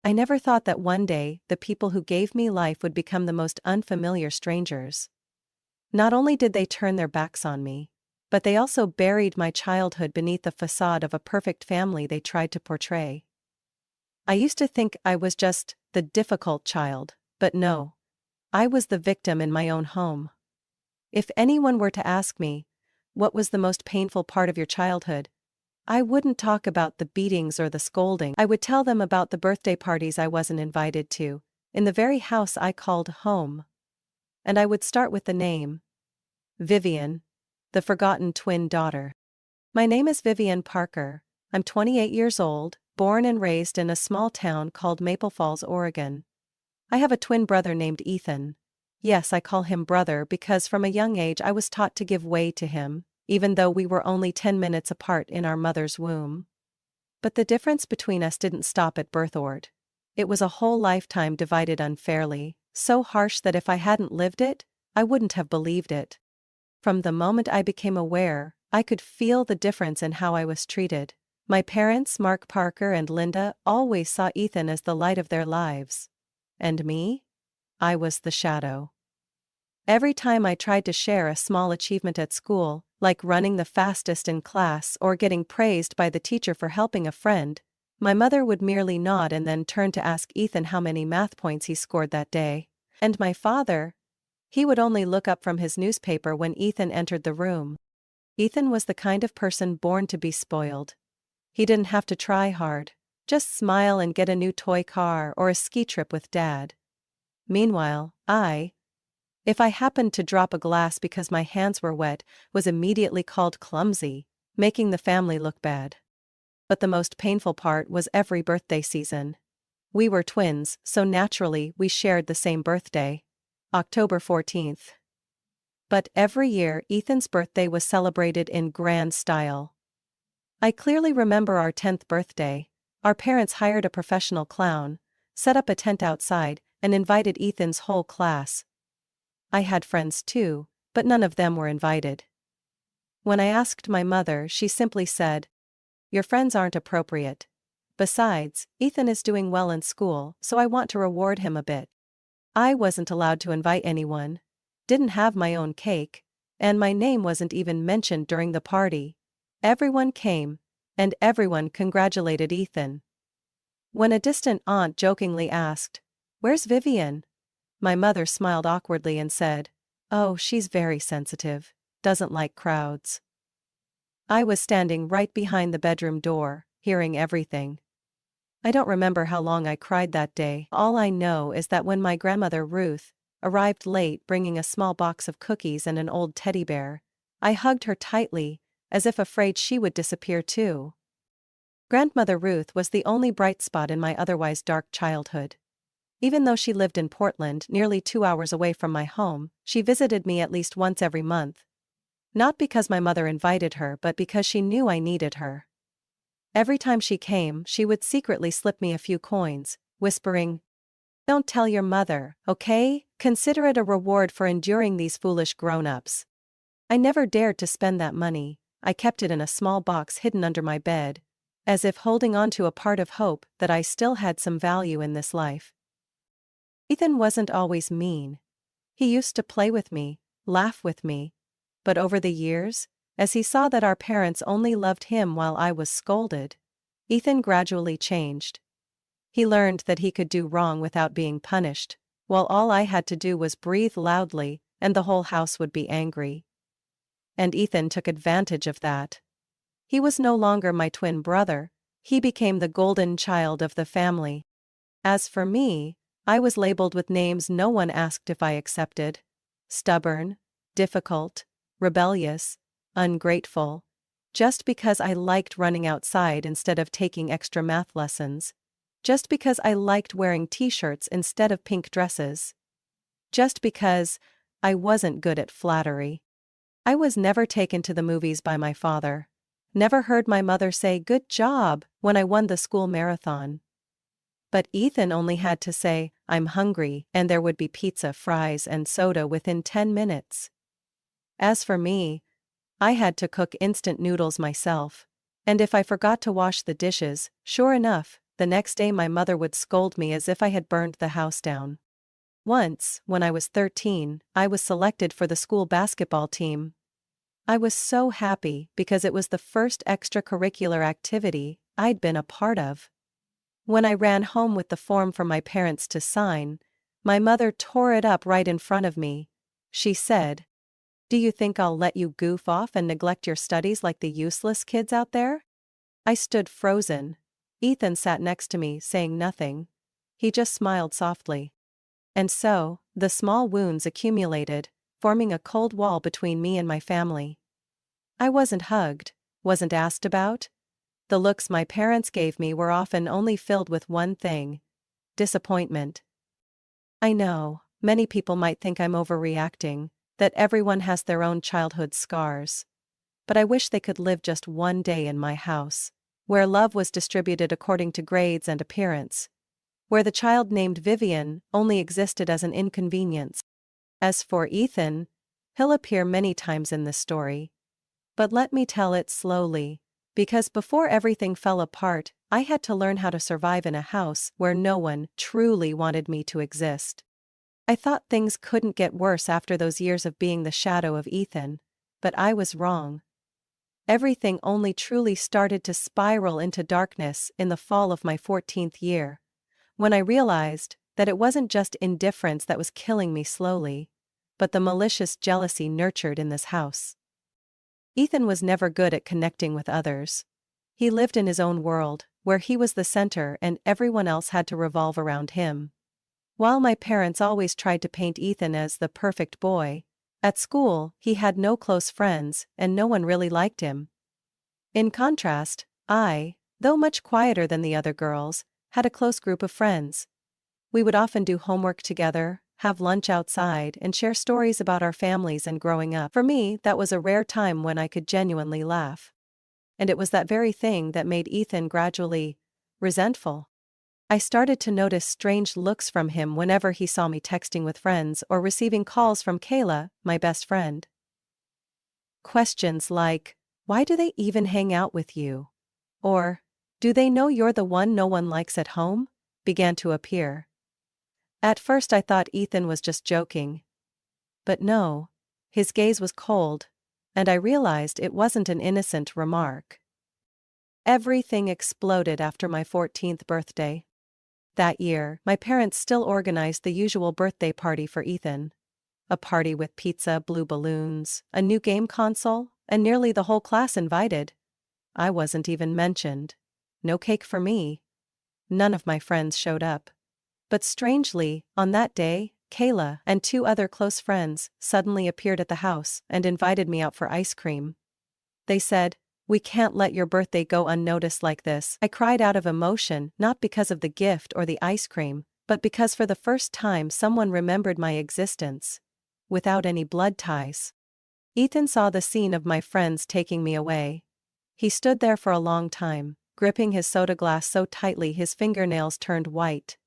I never thought that one day the people who gave me life would become the most unfamiliar strangers. Not only did they turn their backs on me, but they also buried my childhood beneath the facade of a perfect family they tried to portray. I used to think I was just the difficult child, but no. I was the victim in my own home. If anyone were to ask me, what was the most painful part of your childhood? I wouldn't talk about the beatings or the scolding. I would tell them about the birthday parties I wasn't invited to, in the very house I called home. And I would start with the name. Vivian, the forgotten twin daughter. My name is Vivian Parker. I'm 28 years old, born and raised in a small town called Maple Falls, Oregon. I have a twin brother named Ethan. Yes, I call him brother because from a young age I was taught to give way to him, even though we were only 10 minutes apart in our mother's womb. But the difference between us didn't stop at birth order. It was a whole lifetime divided unfairly, so harsh that if I hadn't lived it, I wouldn't have believed it. From the moment I became aware, I could feel the difference in how I was treated. My parents, Mark Parker and Linda, always saw Ethan as the light of their lives. And me? I was the shadow. Every time I tried to share a small achievement at school, like running the fastest in class or getting praised by the teacher for helping a friend, my mother would merely nod and then turn to ask Ethan how many math points he scored that day. And my father? He would only look up from his newspaper when Ethan entered the room. Ethan was the kind of person born to be spoiled. He didn't have to try hard. Just smile and get a new toy car or a ski trip with Dad. Meanwhile, if I happened to drop a glass because my hands were wet, was immediately called clumsy, making the family look bad. But the most painful part was every birthday season. We were twins, so naturally we shared the same birthday, October 14th. But every year Ethan's birthday was celebrated in grand style. I clearly remember our 10th birthday. Our parents hired a professional clown, set up a tent outside, and invited Ethan's whole class. I had friends too, but none of them were invited. When I asked my mother, she simply said, "Your friends aren't appropriate. Besides, Ethan is doing well in school, so I want to reward him a bit." I wasn't allowed to invite anyone, didn't have my own cake, and my name wasn't even mentioned during the party. Everyone came, and everyone congratulated Ethan. When a distant aunt jokingly asked, "Where's Vivian?" my mother smiled awkwardly and said, "Oh, she's very sensitive, doesn't like crowds." I was standing right behind the bedroom door, hearing everything. I don't remember how long I cried that day. All I know is that when my grandmother Ruth arrived late bringing a small box of cookies and an old teddy bear, I hugged her tightly, as if afraid she would disappear too. Grandmother Ruth was the only bright spot in my otherwise dark childhood. Even though she lived in Portland, nearly 2 hours away from my home, she visited me at least once every month. Not because my mother invited her, but because she knew I needed her. Every time she came, she would secretly slip me a few coins, whispering, "Don't tell your mother, okay? Consider it a reward for enduring these foolish grown-ups." I never dared to spend that money. I kept it in a small box hidden under my bed, as if holding on to a part of hope that I still had some value in this life. Ethan wasn't always mean. He used to play with me, laugh with me. But over the years, as he saw that our parents only loved him while I was scolded, Ethan gradually changed. He learned that he could do wrong without being punished, while all I had to do was breathe loudly, and the whole house would be angry. And Ethan took advantage of that. He was no longer my twin brother, he became the golden child of the family. As for me, I was labeled with names no one asked if I accepted: stubborn, difficult, rebellious, ungrateful, just because I liked running outside instead of taking extra math lessons, just because I liked wearing t-shirts instead of pink dresses, just because I wasn't good at flattery. I was never taken to the movies by my father, never heard my mother say "good job" when I won the school marathon. But Ethan only had to say, "I'm hungry," and there would be pizza, fries, and soda within 10 minutes. As for me, I had to cook instant noodles myself. And if I forgot to wash the dishes, sure enough, The next day my mother would scold me as if I had burned the house down. Once, when I was 13, I was selected for the school basketball team. I was so happy because it was the first extracurricular activity I'd been a part of. When I ran home with the form for my parents to sign, my mother tore it up right in front of me. She said, "Do you think I'll let you goof off and neglect your studies like the useless kids out there?" I stood frozen. Ethan sat next to me, saying nothing. He just smiled softly. And so, the small wounds accumulated, forming a cold wall between me and my family. I wasn't hugged, wasn't asked about. The looks my parents gave me were often only filled with one thing: disappointment. I know, many people might think I'm overreacting, that everyone has their own childhood scars. But I wish they could live just one day in my house, where love was distributed according to grades and appearance, where the child named Vivian only existed as an inconvenience. As for Ethan, he'll appear many times in this story. But let me tell it slowly, because before everything fell apart, I had to learn how to survive in a house where no one truly wanted me to exist. I thought things couldn't get worse after those years of being the shadow of Ethan, but I was wrong. Everything only truly started to spiral into darkness in the fall of my 14th year, when I realized that it wasn't just indifference that was killing me slowly, but the malicious jealousy nurtured in this house. Ethan was never good at connecting with others. He lived in his own world, where he was the center and everyone else had to revolve around him. While my parents always tried to paint Ethan as the perfect boy, at school he had no close friends and no one really liked him. In contrast, I, though much quieter than the other girls, had a close group of friends. We would often do homework together, have lunch outside, and share stories about our families and growing up. For me, that was a rare time when I could genuinely laugh. And it was that very thing that made Ethan gradually resentful. I started to notice strange looks from him whenever he saw me texting with friends or receiving calls from Kayla, my best friend. Questions like, "Why do they even hang out with you?" Or, "Do they know you're the one no one likes at home?" began to appear. At first I thought Ethan was just joking. But no, his gaze was cold, and I realized it wasn't an innocent remark. Everything exploded after my 14th birthday. That year, my parents still organized the usual birthday party for Ethan. A party with pizza, blue balloons, a new game console, and nearly the whole class invited. I wasn't even mentioned. No cake for me. None of my friends showed up. But strangely, on that day, Kayla and 2 other close friends suddenly appeared at the house and invited me out for ice cream. They said, "We can't let your birthday go unnoticed like this." I cried out of emotion, not because of the gift or the ice cream, but because for the first time someone remembered my existence, without any blood ties. Ethan saw the scene of my friends taking me away. He stood there for a long time, gripping his soda glass so tightly his fingernails turned white.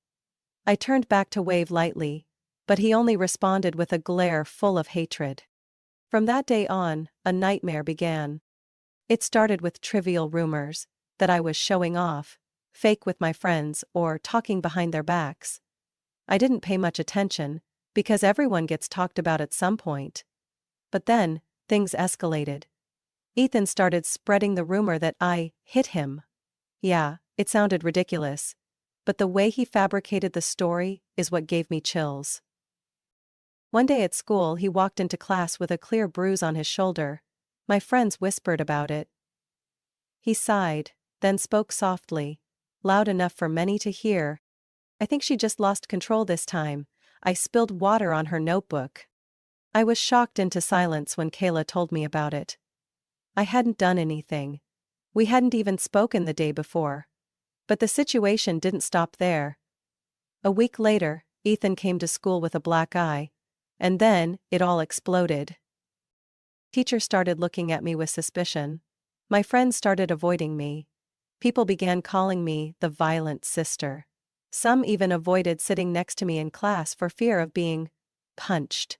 I turned back to wave lightly, but he only responded with a glare full of hatred. From that day on, a nightmare began. It started with trivial rumors that I was showing off, fake with my friends, or talking behind their backs. I didn't pay much attention, because everyone gets talked about at some point. But then, things escalated. Ethan started spreading the rumor that I hit him. Yeah, it sounded ridiculous, but the way he fabricated the story is what gave me chills. One day at school he walked into class with a clear bruise on his shoulder. My friends whispered about it. He sighed, then spoke softly, loud enough for many to hear. "I think she just lost control this time. I spilled water on her notebook." I was shocked into silence when Kayla told me about it. I hadn't done anything. We hadn't even spoken the day before. But the situation didn't stop there. A week later, Ethan came to school with a black eye. And then, it all exploded. Teachers started looking at me with suspicion. My friends started avoiding me. People began calling me the violent sister. Some even avoided sitting next to me in class for fear of being punched.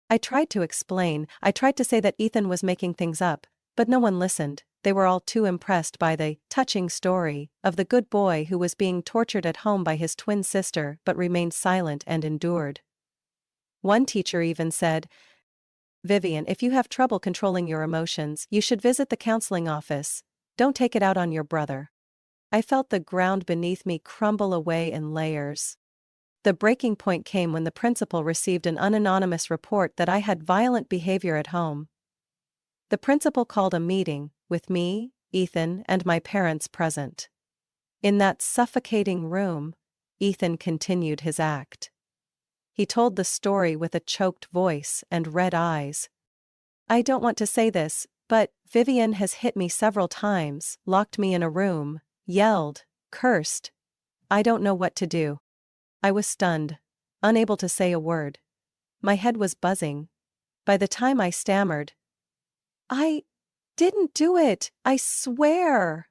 I tried to explain, I tried to say that Ethan was making things up, but no one listened. they were all too impressed by the touching story of the good boy who was being tortured at home by his twin sister but remained silent and endured. One teacher even said, "Vivian, if you have trouble controlling your emotions, you should visit the counseling office. Don't take it out on your brother." I felt the ground beneath me crumble away in layers. The breaking point came when the principal received an anonymous report that I had violent behavior at home. The principal called a meeting, with me, Ethan, and my parents present. In that suffocating room, Ethan continued his act. He told the story with a choked voice and red eyes. "I don't want to say this, but Vivian has hit me several times, locked me in a room, yelled, cursed. I don't know what to do." I was stunned, unable to say a word. My head was buzzing. By the time I stammered, "I didn't do it, I swear,"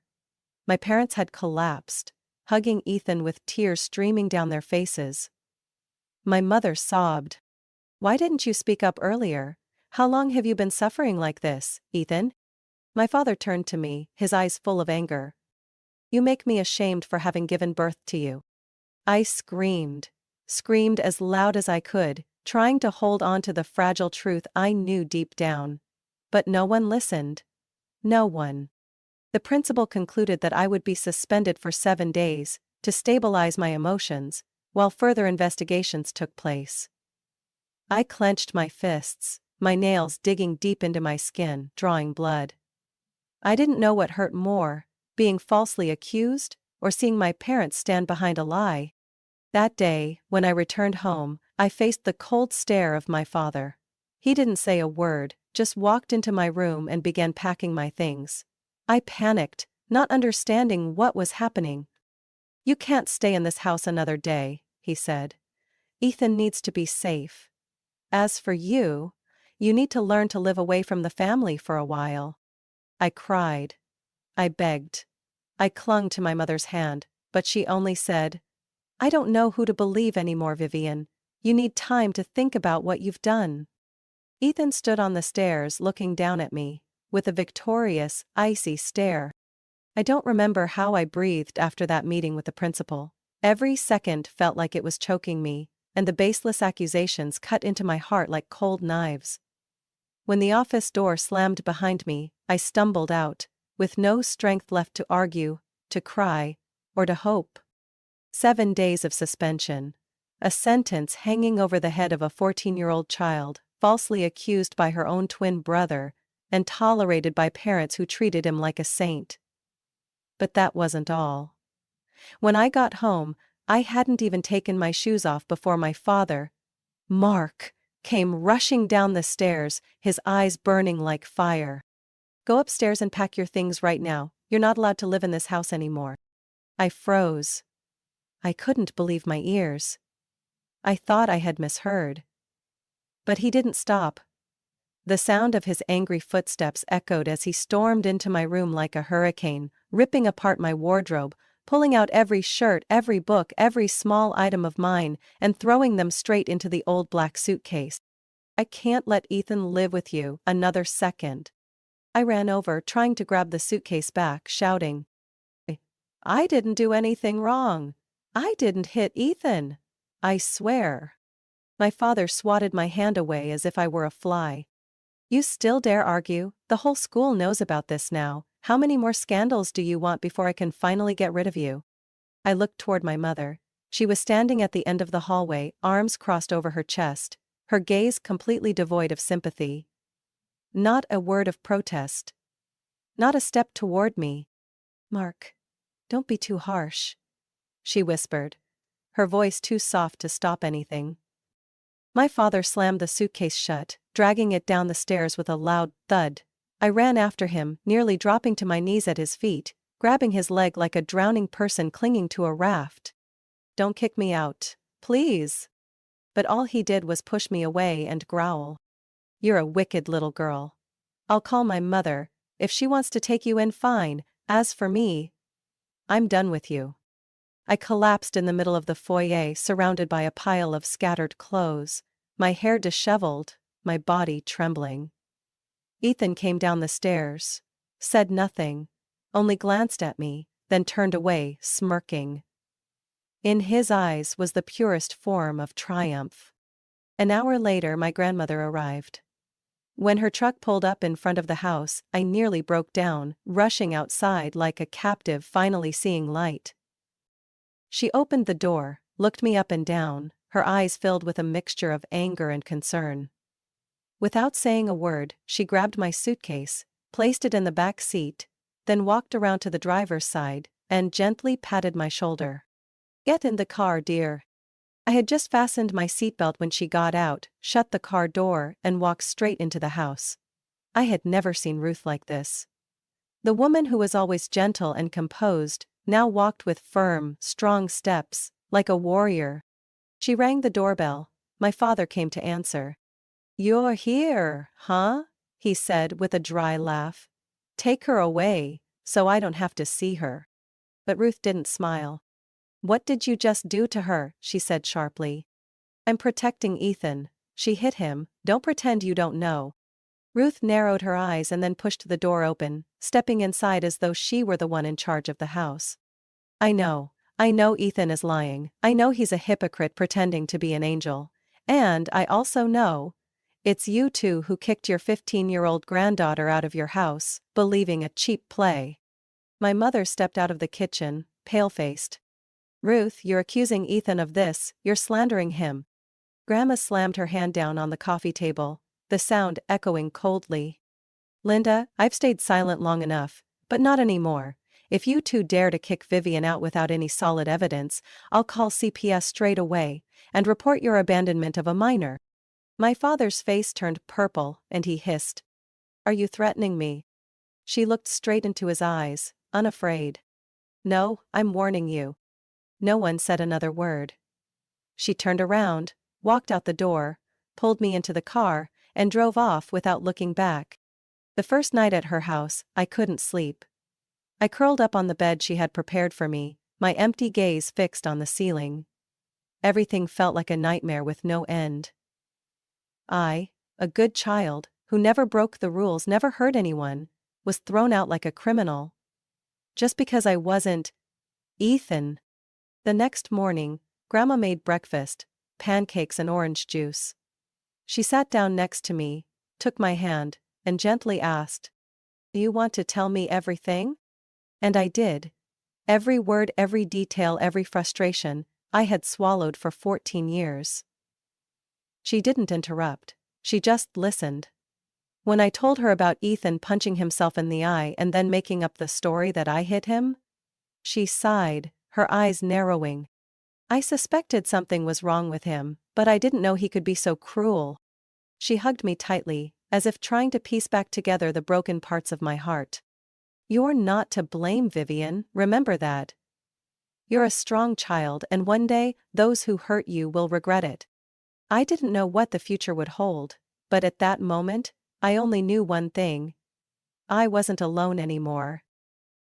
my parents had collapsed, hugging Ethan with tears streaming down their faces. My mother sobbed. "Why didn't you speak up earlier? How long have you been suffering like this, Ethan?" My father turned to me, his eyes full of anger. "You make me ashamed for having given birth to you." I screamed as loud as I could, trying to hold on to the fragile truth I knew deep down. But no one listened. No one. The principal concluded that I would be suspended for 7 days, to stabilize my emotions, while further investigations took place. I clenched my fists, my nails digging deep into my skin, drawing blood. I didn't know what hurt more, being falsely accused, or seeing my parents stand behind a lie. That day, when I returned home, I faced the cold stare of my father. He didn't say a word, just walked into my room and began packing my things. I panicked, not understanding what was happening. "You can't stay in this house another day," he said. "Ethan needs to be safe. As for you, you need to learn to live away from the family for a while." I cried. I begged. I clung to my mother's hand, but she only said, "I don't know who to believe anymore, Vivian. You need time to think about what you've done." Ethan stood on the stairs looking down at me, with a victorious, icy stare. I don't remember how I breathed after that meeting with the principal. Every second felt like it was choking me, and the baseless accusations cut into my heart like cold knives. When the office door slammed behind me, I stumbled out, with no strength left to argue, to cry, or to hope. 7 days of suspension. A sentence hanging over the head of a 14-year-old child, falsely accused by her own twin brother, and tolerated by parents who treated him like a saint. But that wasn't all. When I got home, I hadn't even taken my shoes off before my father, Mark, came rushing down the stairs, his eyes burning like fire. "Go upstairs and pack your things right now, you're not allowed to live in this house anymore." I froze. I couldn't believe my ears. I thought I had misheard. But he didn't stop. The sound of his angry footsteps echoed as he stormed into my room like a hurricane, ripping apart my wardrobe, pulling out every shirt, every book, every small item of mine, and throwing them straight into the old black suitcase. "I can't let Ethan live with you another second." I ran over, trying to grab the suitcase back, shouting, "I didn't do anything wrong. I didn't hit Ethan. I swear." My father swatted my hand away as if I were a fly. "You still dare argue? The whole school knows about this now. How many more scandals do you want before I can finally get rid of you?" I looked toward my mother. She was standing at the end of the hallway, arms crossed over her chest, her gaze completely devoid of sympathy. Not a word of protest. Not a step toward me. "Mark, don't be too harsh," she whispered, her voice too soft to stop anything. My father slammed the suitcase shut, dragging it down the stairs with a loud thud. I ran after him, nearly dropping to my knees at his feet, grabbing his leg like a drowning person clinging to a raft. "Don't kick me out, please." But all he did was push me away and growl, "You're a wicked little girl. I'll call my mother. If she wants to take you in, fine. As for me, I'm done with you." I collapsed in the middle of the foyer, surrounded by a pile of scattered clothes, my hair disheveled, my body trembling. Ethan came down the stairs. said nothing, only glanced at me, then turned away, smirking. In his eyes was the purest form of triumph. An hour later, my grandmother arrived. When her truck pulled up in front of the house, I nearly broke down, rushing outside like a captive finally seeing light. She opened the door, looked me up and down, her eyes filled with a mixture of anger and concern. Without saying a word, she grabbed my suitcase, placed it in the back seat, then walked around to the driver's side and gently patted my shoulder. "Get in the car, dear." I had just fastened my seatbelt when she got out, shut the car door, and walked straight into the house. I had never seen Ruth like this. The woman who was always gentle and composed now walked with firm, strong steps, like a warrior. She rang the doorbell. My father came to answer. "You're here, huh?" he said with a dry laugh. "Take her away, so I don't have to see her." But Ruth didn't smile. "What did you just do to her?" she said sharply. "I'm protecting Ethan. She hit him, don't pretend you don't know." Ruth narrowed her eyes and then pushed the door open, stepping inside as though she were the one in charge of the house. I know Ethan is lying. I know he's a hypocrite pretending to be an angel. And I also know it's you two who kicked your 15-year-old granddaughter out of your house, believing a cheap play." My mother stepped out of the kitchen, pale-faced. "Ruth, you're accusing Ethan of this, you're slandering him." Grandma slammed her hand down on the coffee table, the sound echoing coldly. "Linda, I've stayed silent long enough, but not anymore. If you two dare to kick Vivian out without any solid evidence, I'll call CPS straight away and report your abandonment of a minor." My father's face turned purple and he hissed. "Are you threatening me?" She looked straight into his eyes, unafraid. "No, I'm warning you." No one said another word. She turned around, walked out the door, pulled me into the car, and drove off without looking back. The first night at her house, I couldn't sleep. I curled up on the bed she had prepared for me, my empty gaze fixed on the ceiling. Everything felt like a nightmare with no end. I, a good child, who never broke the rules, never hurt anyone, was thrown out like a criminal. Just because I wasn't Ethan. The next morning, Grandma made breakfast, pancakes and orange juice. She sat down next to me, took my hand, and gently asked, "You want to tell me everything?" And I did. Every word, every detail, every frustration I had swallowed for 14 years. She didn't interrupt. She just listened. When I told her about Ethan punching himself in the eye and then making up the story that I hit him, she sighed, her eyes narrowing. I suspected something was wrong with him, but I didn't know he could be so cruel. She hugged me tightly, as if trying to piece back together the broken parts of my heart. "You're not to blame, Vivian, remember that. You're a strong child and one day, those who hurt you will regret it." I didn't know what the future would hold, but at that moment, I only knew one thing. I wasn't alone anymore.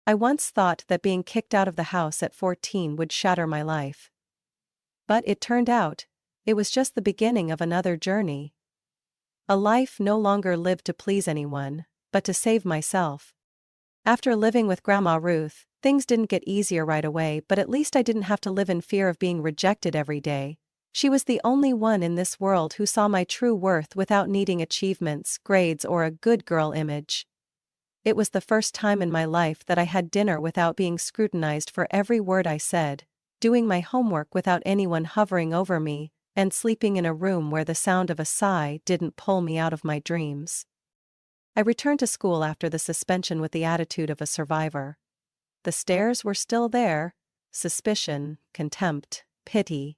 I once thought that being kicked out of the house at 14 would shatter my life. But it turned out, it was just the beginning of another journey. A life no longer lived to please anyone, but to save myself. After living with Grandma Ruth, things didn't get easier right away, but at least I didn't have to live in fear of being rejected every day. She was the only one in this world who saw my true worth without needing achievements, grades, or a good girl image. It was the first time in my life that I had dinner without being scrutinized for every word I said, doing my homework without anyone hovering over me, and sleeping in a room where the sound of a sigh didn't pull me out of my dreams. I returned to school after the suspension with the attitude of a survivor. The stares were still there, suspicion, contempt, pity.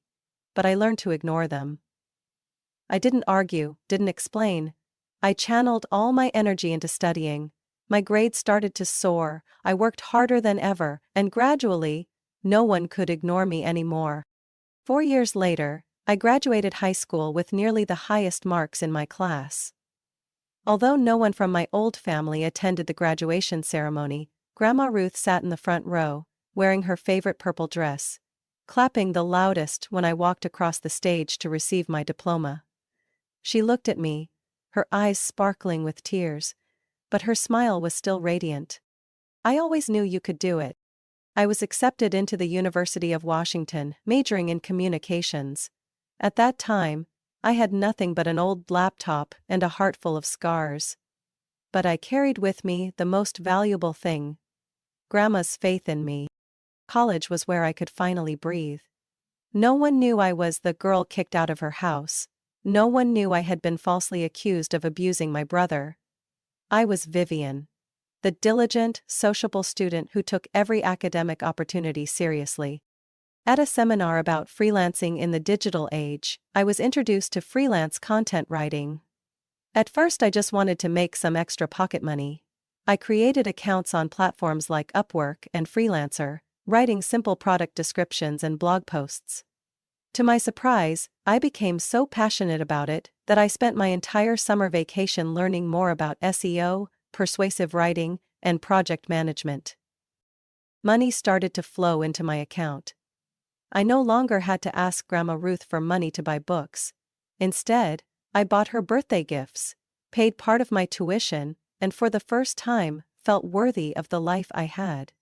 But I learned to ignore them. I didn't argue, didn't explain. I channeled all my energy into studying. My grades started to soar, I worked harder than ever, and gradually, no one could ignore me anymore. 4 years later, I graduated high school with nearly the highest marks in my class. Although no one from my old family attended the graduation ceremony, Grandma Ruth sat in the front row, wearing her favorite purple dress, clapping the loudest when I walked across the stage to receive my diploma. She looked at me, her eyes sparkling with tears, but her smile was still radiant. "I always knew you could do it." I was accepted into the University of Washington, majoring in communications. At that time, I had nothing but an old laptop and a heart full of scars. But I carried with me the most valuable thing: Grandma's faith in me. College was where I could finally breathe. No one knew I was the girl kicked out of her house. No one knew I had been falsely accused of abusing my brother. I was Vivian, the diligent, sociable student who took every academic opportunity seriously. At a seminar about freelancing in the digital age, I was introduced to freelance content writing. At first, I just wanted to make some extra pocket money. I created accounts on platforms like Upwork and Freelancer, writing simple product descriptions and blog posts. To my surprise, I became so passionate about it that I spent my entire summer vacation learning more about SEO, persuasive writing, and project management. Money started to flow into my account. I no longer had to ask Grandma Ruth for money to buy books. Instead, I bought her birthday gifts, paid part of my tuition, and for the first time, felt worthy of the life I had.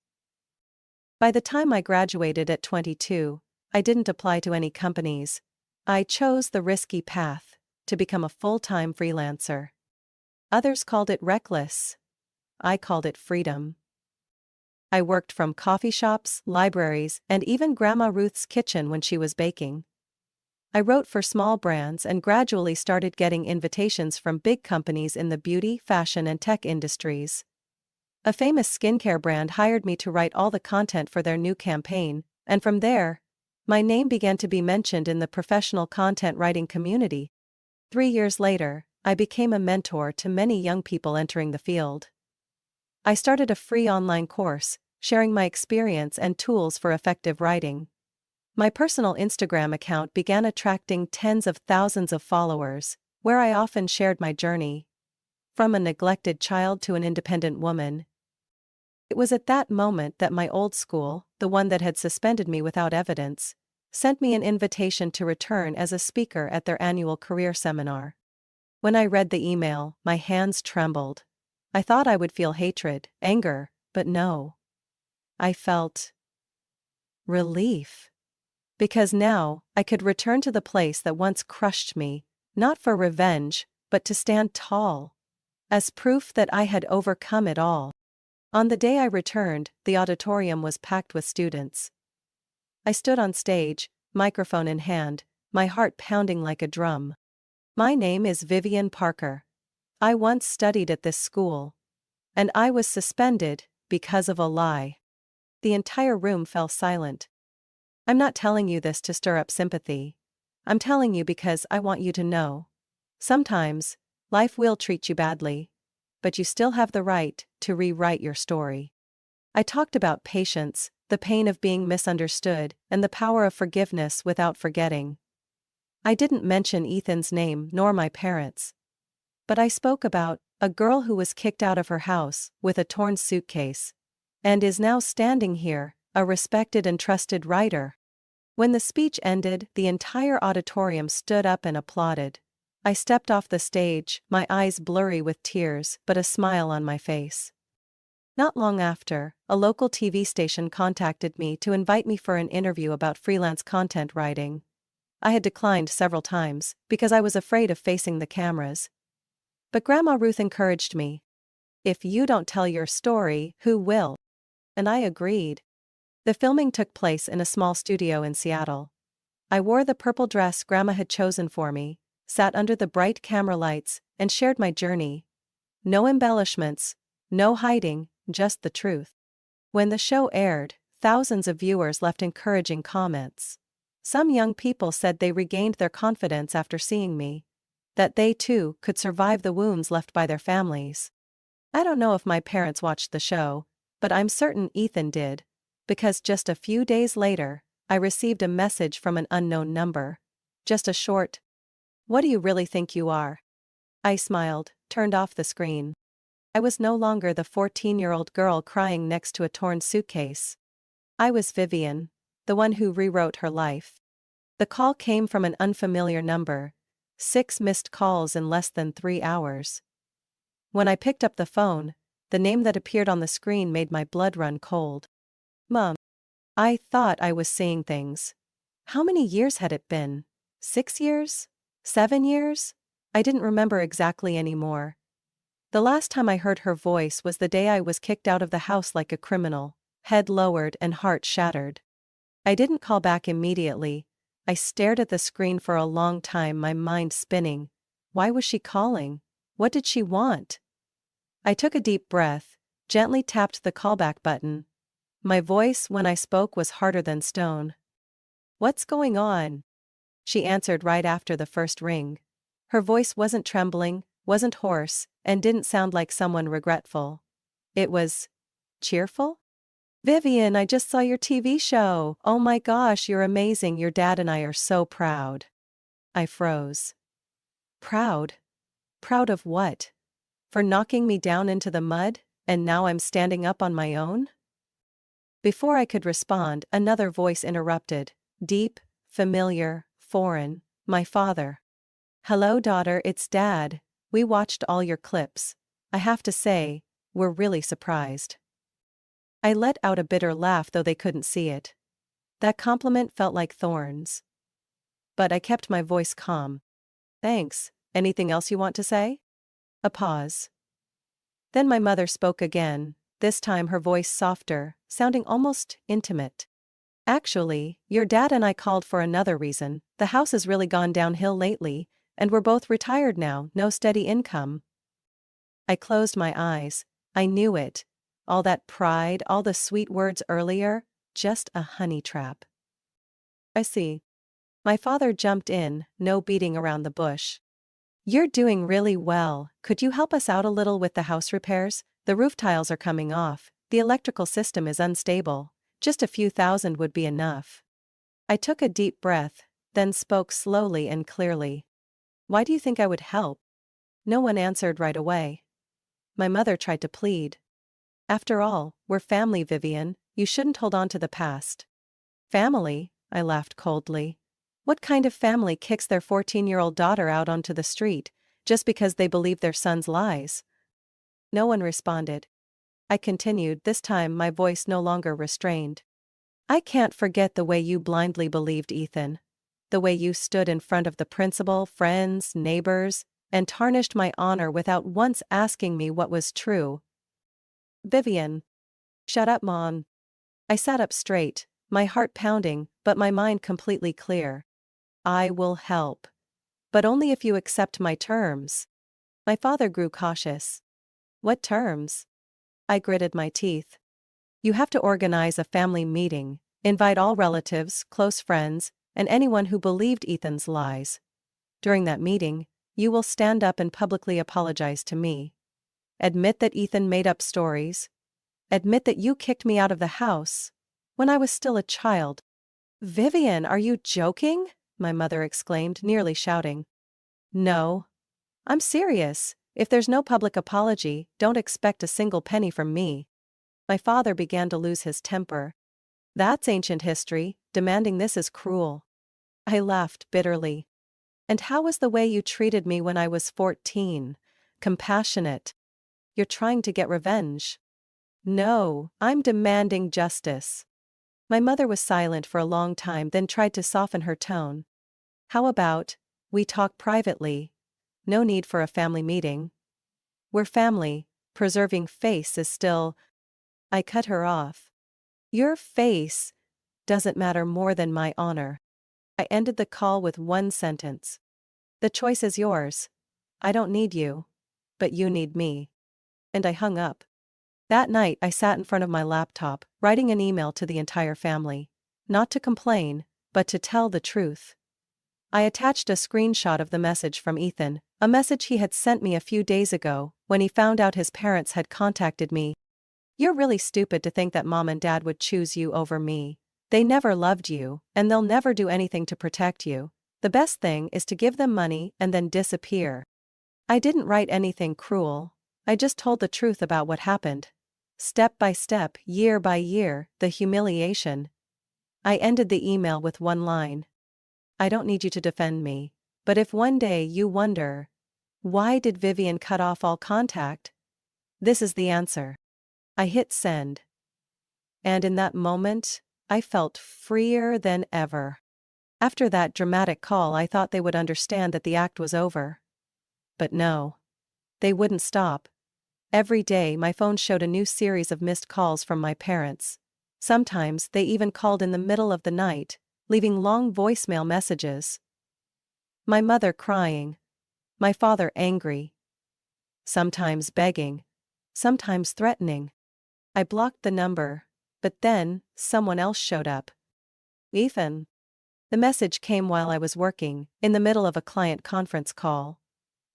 By the time I graduated at 22, I didn't apply to any companies. I chose the risky path to become a full-time freelancer. Others called it reckless. I called it freedom. I worked from coffee shops, libraries, and even Grandma Ruth's kitchen when she was baking. I wrote for small brands and gradually started getting invitations from big companies in the beauty, fashion, and tech industries. A famous skincare brand hired me to write all the content for their new campaign, and from there, my name began to be mentioned in the professional content writing community. 3 years later, I became a mentor to many young people entering the field. I started a free online course, sharing my experience and tools for effective writing. My personal Instagram account began attracting tens of thousands of followers, where I often shared my journey. From a neglected child to an independent woman. It was at that moment that my old school, the one that had suspended me without evidence, sent me an invitation to return as a speaker at their annual career seminar. When I read the email, my hands trembled. I thought I would feel hatred, anger, but no. I felt relief. Because now, I could return to the place that once crushed me, not for revenge, but to stand tall. As proof that I had overcome it all. On the day I returned, the auditorium was packed with students. I stood on stage, microphone in hand, my heart pounding like a drum. "My name is Vivian Parker. I once studied at this school. And I was suspended because of a lie." The entire room fell silent. I'm not telling you this to stir up sympathy. I'm telling you because I want you to know. Sometimes, life will treat you badly. But you still have the right to rewrite your story. I talked about patience, the pain of being misunderstood, and the power of forgiveness without forgetting. I didn't mention Ethan's name nor my parents. But I spoke about a girl who was kicked out of her house with a torn suitcase. And is now standing here, a respected and trusted writer. When the speech ended, the entire auditorium stood up and applauded. I stepped off the stage, my eyes blurry with tears, but a smile on my face. Not long after, a local TV station contacted me to invite me for an interview about freelance content writing. I had declined several times, because I was afraid of facing the cameras. But Grandma Ruth encouraged me. "If you don't tell your story, who will?" And I agreed. The filming took place in a small studio in Seattle. I wore the purple dress Grandma had chosen for me, sat under the bright camera lights, and shared my journey. No embellishments, no hiding, just the truth. When the show aired, thousands of viewers left encouraging comments. Some young people said they regained their confidence after seeing me. That they too could survive the wounds left by their families. I don't know if my parents watched the show, but I'm certain Ethan did. Because just a few days later, I received a message from an unknown number. Just a short, "What do you really think you are?" I smiled, turned off the screen. I was no longer the 14-year-old girl crying next to a torn suitcase. I was Vivian, the one who rewrote her life. The call came from an unfamiliar number. 6 missed calls in less than 3 hours. When I picked up the phone, the name that appeared on the screen made my blood run cold. Mom. I thought I was seeing things. How many years had it been? 6 years? 7 years? I didn't remember exactly anymore. The last time I heard her voice was the day I was kicked out of the house like a criminal, head lowered and heart shattered. I didn't call back immediately. I stared at the screen for a long time, my mind spinning. Why was she calling? What did she want? I took a deep breath, gently tapped the callback button. My voice when I spoke was harder than stone. What's going on? She answered right after the first ring. Her voice wasn't trembling, wasn't hoarse, and didn't sound like someone regretful. It was cheerful? Vivian, I just saw your TV show. Oh my gosh, you're amazing. Your dad and I are so proud. I froze. Proud? Proud of what? For knocking me down into the mud, and now I'm standing up on my own? Before I could respond, another voice interrupted. Deep, familiar, foreign. My father. Hello, daughter, it's Dad. We watched all your clips. I have to say, we're really surprised. I let out a bitter laugh, though they couldn't see it. That compliment felt like thorns. But I kept my voice calm. Thanks. Anything else you want to say? A pause. Then my mother spoke again, this time her voice softer, sounding almost intimate. Actually, your dad and I called for another reason. The house has really gone downhill lately, and we're both retired now, no steady income. I closed my eyes. I knew it. All that pride, all the sweet words earlier, just a honey trap. I see. My father jumped in, no beating around the bush. You're doing really well. Could you help us out a little with the house repairs? The roof tiles are coming off. The electrical system is unstable. Just a few thousand would be enough. I took a deep breath, then spoke slowly and clearly. Why do you think I would help? No one answered right away. My mother tried to plead. After all, we're family, Vivian. You shouldn't hold on to the past. Family? I laughed coldly. What kind of family kicks their 14-year-old daughter out onto the street, just because they believe their son's lies? No one responded. I continued, this time my voice no longer restrained. I can't forget the way you blindly believed Ethan. The way you stood in front of the principal, friends, neighbors, and tarnished my honor without once asking me what was true. Vivian. Shut up, Mom. I sat up straight, my heart pounding, but my mind completely clear. I will help. But only if you accept my terms. My father grew cautious. What terms? I gritted my teeth. You have to organize a family meeting, invite all relatives, close friends, and anyone who believed Ethan's lies. During that meeting, you will stand up and publicly apologize to me. Admit that Ethan made up stories. Admit that you kicked me out of the house when I was still a child. Vivian, are you joking? My mother exclaimed, nearly shouting. No. I'm serious. If there's no public apology, don't expect a single penny from me. My father began to lose his temper. That's ancient history, demanding this is cruel. I laughed bitterly. And how was the way you treated me when I was 14? Compassionate. You're trying to get revenge. No, I'm demanding justice. My mother was silent for a long time, then tried to soften her tone. How about, we talk privately? No need for a family meeting. We're family, preserving face is still. I cut her off. Your face doesn't matter more than my honor. I ended the call with one sentence. The choice is yours. I don't need you, but you need me. And I hung up. That night I sat in front of my laptop, writing an email to the entire family. Not to complain, but to tell the truth. I attached a screenshot of the message from Ethan, a message he had sent me a few days ago, when he found out his parents had contacted me. You're really stupid to think that Mom and Dad would choose you over me. They never loved you, and they'll never do anything to protect you. The best thing is to give them money and then disappear. I didn't write anything cruel. I just told the truth about what happened. Step by step, year by year, the humiliation. I ended the email with one line. I don't need you to defend me, but if one day you wonder, Why did Vivian cut off all contact? This is the answer. I hit send. And in that moment, I felt freer than ever. After that dramatic call, I thought they would understand that the act was over. But no. They wouldn't stop. Every day my phone showed a new series of missed calls from my parents. Sometimes they even called in the middle of the night, leaving long voicemail messages. My mother crying. My father angry. Sometimes begging. Sometimes threatening. I blocked the number, but then someone else showed up. Ethan. The message came while I was working, in the middle of a client conference call.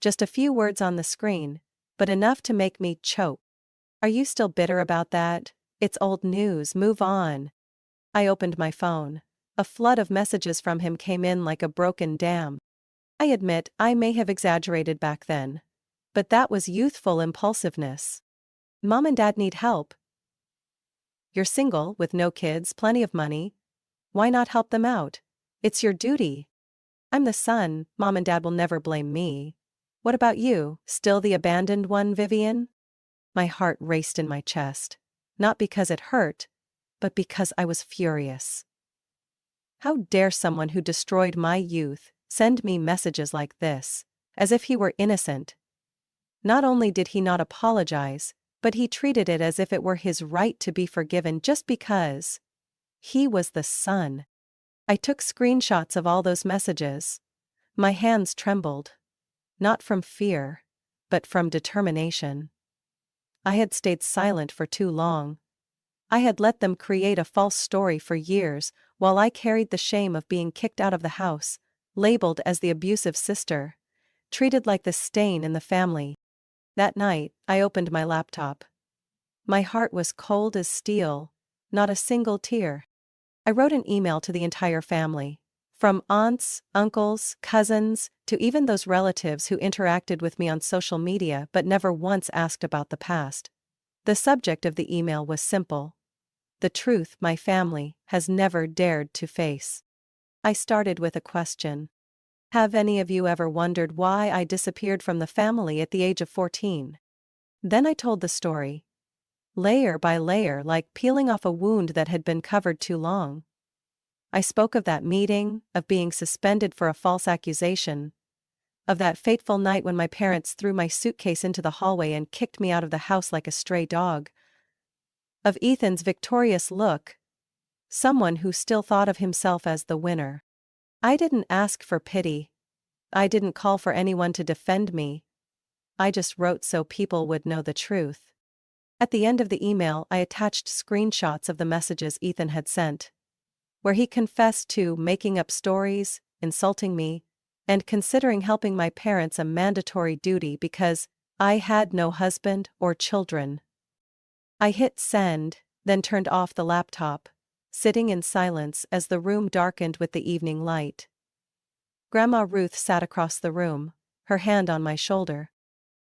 Just a few words on the screen, but enough to make me choke. Are you still bitter about that? It's old news, move on. I opened my phone. A flood of messages from him came in like a broken dam. I admit I may have exaggerated back then. But that was youthful impulsiveness. Mom and Dad need help. You're single, with no kids, plenty of money. Why not help them out? It's your duty. I'm the son, Mom and Dad will never blame me. What about you, still the abandoned one, Vivian? My heart raced in my chest. Not because it hurt, but because I was furious. How dare someone who destroyed my youth send me messages like this, as if he were innocent? Not only did he not apologize, but he treated it as if it were his right to be forgiven just because he was the son. I took screenshots of all those messages. My hands trembled. Not from fear, but from determination. I had stayed silent for too long. I had let them create a false story for years, while I carried the shame of being kicked out of the house, labeled as the abusive sister, treated like the stain in the family. That night, I opened my laptop. My heart was cold as steel, not a single tear. I wrote an email to the entire family. From aunts, uncles, cousins, to even those relatives who interacted with me on social media but never once asked about the past. The subject of the email was simple. The truth my family has never dared to face. I started with a question. Have any of you ever wondered why I disappeared from the family at the age of 14? Then I told the story. Layer by layer, like peeling off a wound that had been covered too long. I spoke of that meeting, of being suspended for a false accusation, of that fateful night when my parents threw my suitcase into the hallway and kicked me out of the house like a stray dog, of Ethan's victorious look, someone who still thought of himself as the winner. I didn't ask for pity. I didn't call for anyone to defend me. I just wrote so people would know the truth. At the end of the email, I attached screenshots of the messages Ethan had sent, where he confessed to making up stories, insulting me, and considering helping my parents a mandatory duty because I had no husband or children. I hit send, then turned off the laptop, sitting in silence as the room darkened with the evening light. Grandma Ruth sat across the room, her hand on my shoulder.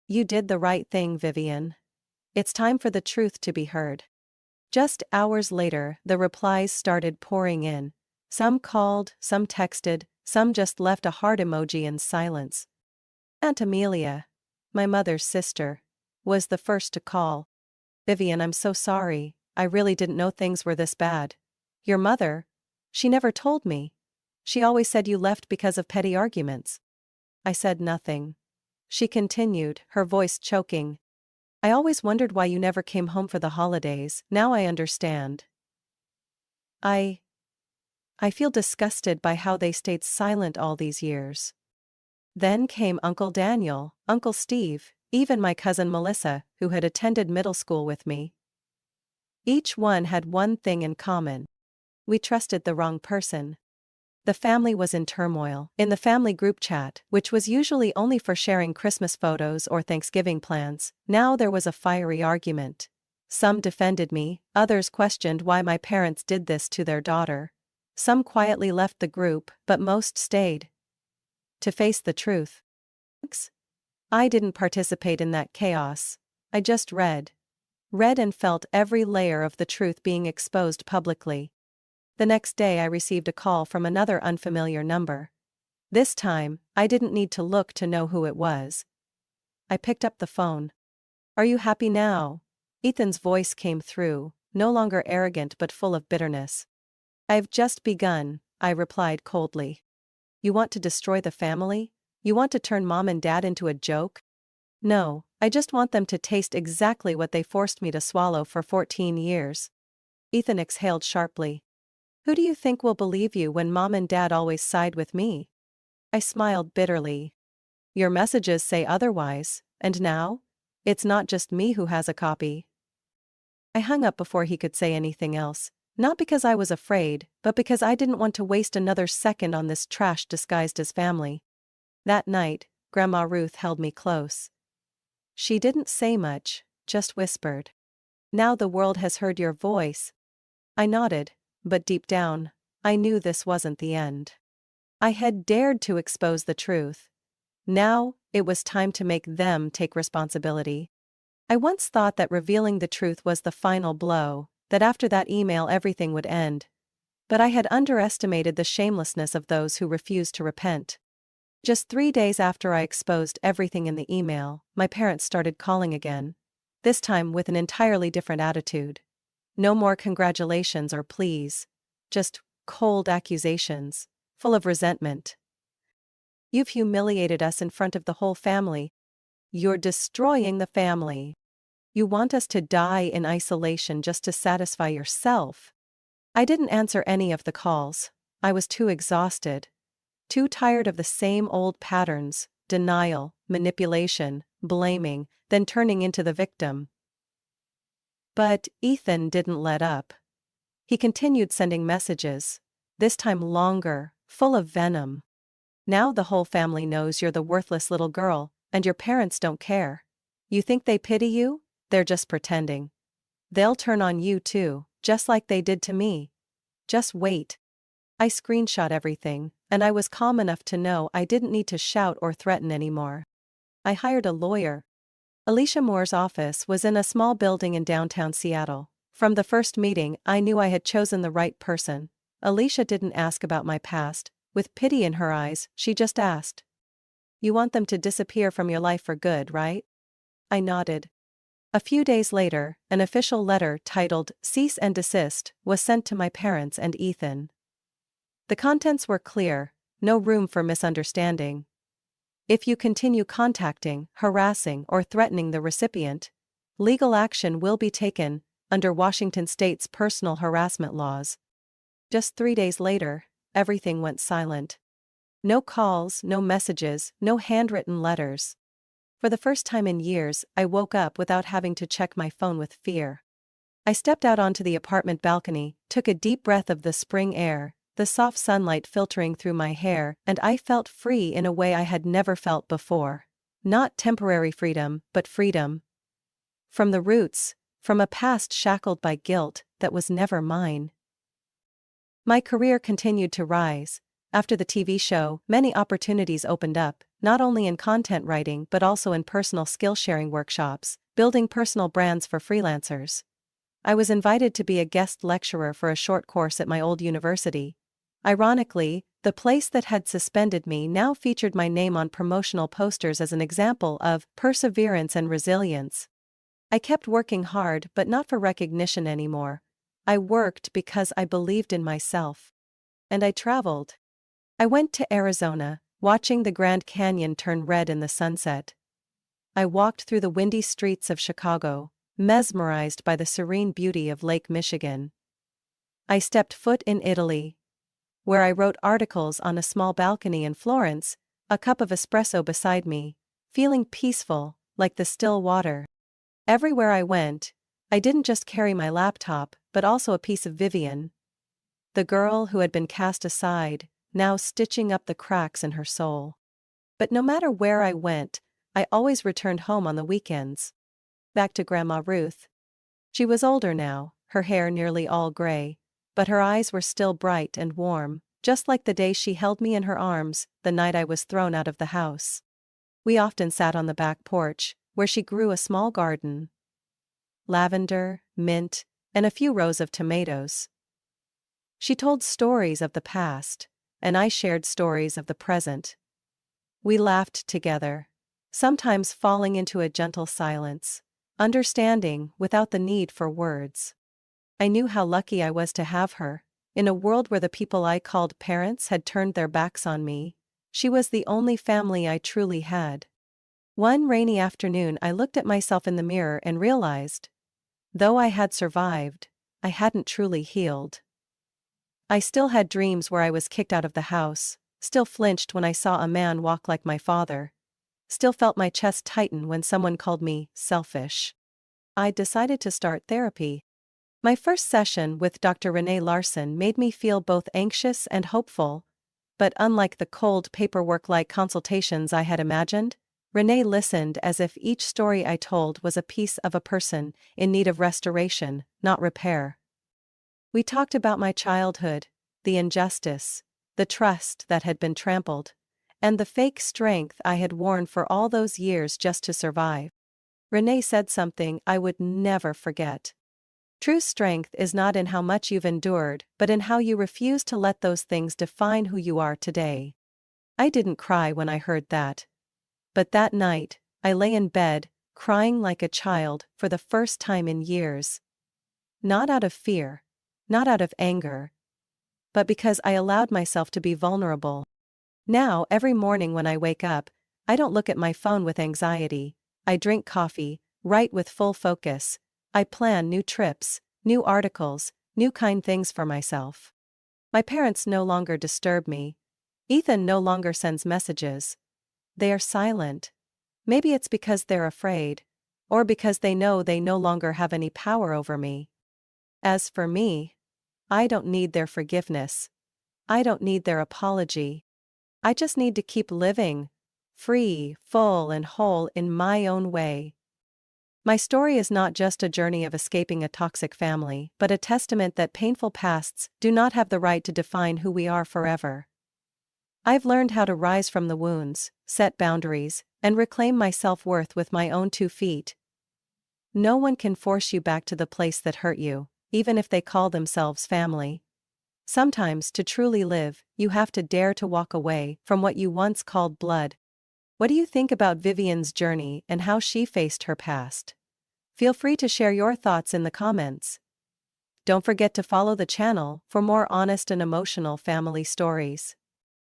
You did the right thing, Vivian. It's time for the truth to be heard. Just hours later, the replies started pouring in. Some called, some texted, some just left a heart emoji in silence. Aunt Amelia, my mother's sister, was the first to call. Vivian, I'm so sorry, I really didn't know things were this bad. Your mother? She never told me. She always said you left because of petty arguments. I said nothing. She continued, her voice choking. I always wondered why you never came home for the holidays. Now I understand. I feel disgusted by how they stayed silent all these years. Then came Uncle Daniel, Uncle Steve, even my cousin Melissa, who had attended middle school with me. Each one had one thing in common. We trusted the wrong person. The family was in turmoil. In the family group chat, which was usually only for sharing Christmas photos or Thanksgiving plans, now there was a fiery argument. Some defended me, others questioned why my parents did this to their daughter. Some quietly left the group, but most stayed to face the truth. I didn't participate in that chaos. I just read and felt every layer of the truth being exposed publicly. The next day I received a call from another unfamiliar number. This time, I didn't need to look to know who it was. I picked up the phone. "Are you happy now?" Ethan's voice came through, no longer arrogant but full of bitterness. "I've just begun," I replied coldly. "You want to destroy the family? You want to turn mom and dad into a joke?" "No, I just want them to taste exactly what they forced me to swallow for 14 years. Ethan exhaled sharply. "Who do you think will believe you when mom and dad always side with me?" I smiled bitterly. "Your messages say otherwise, and now? It's not just me who has a copy." I hung up before he could say anything else, not because I was afraid, but because I didn't want to waste another second on this trash disguised as family. That night, Grandma Ruth held me close. She didn't say much, just whispered. "Now the world has heard your voice." I nodded, but deep down, I knew this wasn't the end. I had dared to expose the truth. Now, it was time to make them take responsibility. I once thought that revealing the truth was the final blow, that after that email everything would end. But I had underestimated the shamelessness of those who refused to repent. Just 3 days after I exposed everything in the email, my parents started calling again. This time with an entirely different attitude. No more congratulations or pleas. Just cold accusations, full of resentment. "You've humiliated us in front of the whole family. You're destroying the family. You want us to die in isolation just to satisfy yourself." I didn't answer any of the calls. I was too exhausted. Too tired of the same old patterns: denial, manipulation, blaming, then turning into the victim. But Ethan didn't let up. He continued sending messages, this time longer, full of venom. "Now the whole family knows you're the worthless little girl, and your parents don't care. You think they pity you? They're just pretending. They'll turn on you too, just like they did to me. Just wait." I screenshot everything, and I was calm enough to know I didn't need to shout or threaten anymore. I hired a lawyer. Alicia Moore's office was in a small building in downtown Seattle. From the first meeting, I knew I had chosen the right person. Alicia didn't ask about my past. With pity in her eyes, she just asked, "You want them to disappear from your life for good, right?" I nodded. A few days later, an official letter titled "Cease and Desist" was sent to my parents and Ethan. The contents were clear: no room for misunderstanding. If you continue contacting, harassing, or threatening the recipient, legal action will be taken under Washington state's personal harassment laws. Just 3 days later, everything went silent. No calls, no messages, no handwritten letters. For the first time in years, I woke up without having to check my phone with fear. I stepped out onto the apartment balcony, took a deep breath of the spring air, the soft sunlight filtering through my hair, and I felt free in a way I had never felt before. Not temporary freedom, but freedom. From the roots, from a past shackled by guilt that was never mine. My career continued to rise. After the TV show, many opportunities opened up, not only in content writing but also in personal skill-sharing workshops, building personal brands for freelancers. I was invited to be a guest lecturer for a short course at my old university. Ironically, the place that had suspended me now featured my name on promotional posters as an example of perseverance and resilience. I kept working hard, but not for recognition anymore. I worked because I believed in myself. And I traveled. I went to Arizona, watching the Grand Canyon turn red in the sunset. I walked through the windy streets of Chicago, mesmerized by the serene beauty of Lake Michigan. I stepped foot in Italy, where I wrote articles on a small balcony in Florence, a cup of espresso beside me, feeling peaceful, like the still water. Everywhere I went, I didn't just carry my laptop, but also a piece of Vivian, the girl who had been cast aside, now stitching up the cracks in her soul. But no matter where I went, I always returned home on the weekends. Back to Grandma Ruth. She was older now, her hair nearly all gray, but her eyes were still bright and warm, just like the day she held me in her arms, the night I was thrown out of the house. We often sat on the back porch, where she grew a small garden. Lavender, mint, and a few rows of tomatoes. She told stories of the past, and I shared stories of the present. We laughed together. sometimes falling into a gentle silence, understanding without the need for words. I knew how lucky I was to have her. In a world where the people I called parents had turned their backs on me, she was the only family I truly had. One rainy afternoon, I looked at myself in the mirror and realized, though I had survived, I hadn't truly healed. I still had dreams where I was kicked out of the house, still flinched when I saw a man walk like my father, still felt my chest tighten when someone called me selfish. I decided to start therapy. My first session with Dr. Renee Larson made me feel both anxious and hopeful, but unlike the cold paperwork-like consultations I had imagined, Renee listened as if each story I told was a piece of a person in need of restoration, not repair. We talked about my childhood, the injustice, the trust that had been trampled, and the fake strength I had worn for all those years just to survive. Renee said something I would never forget. True strength is not in how much you've endured, but in how you refuse to let those things define who you are today. I didn't cry when I heard that. But that night, I lay in bed, crying like a child for the first time in years. Not out of fear, not out of anger, but because I allowed myself to be vulnerable. Now, every morning when I wake up, I don't look at my phone with anxiety. I drink coffee, write with full focus. I plan new trips, new articles, new kind things for myself. My parents no longer disturb me. Ethan no longer sends messages. They are silent. Maybe it's because they're afraid, or because they know they no longer have any power over me. As for me, I don't need their forgiveness. I don't need their apology. I just need to keep living, free, full, and whole in my own way. My story is not just a journey of escaping a toxic family, but a testament that painful pasts do not have the right to define who we are forever. I've learned how to rise from the wounds, set boundaries, and reclaim my self-worth with my own 2 feet. No one can force you back to the place that hurt you, even if they call themselves family. Sometimes, to truly live, you have to dare to walk away from what you once called blood. What do you think about Vivian's journey and how she faced her past? Feel free to share your thoughts in the comments. Don't forget to follow the channel for more honest and emotional family stories.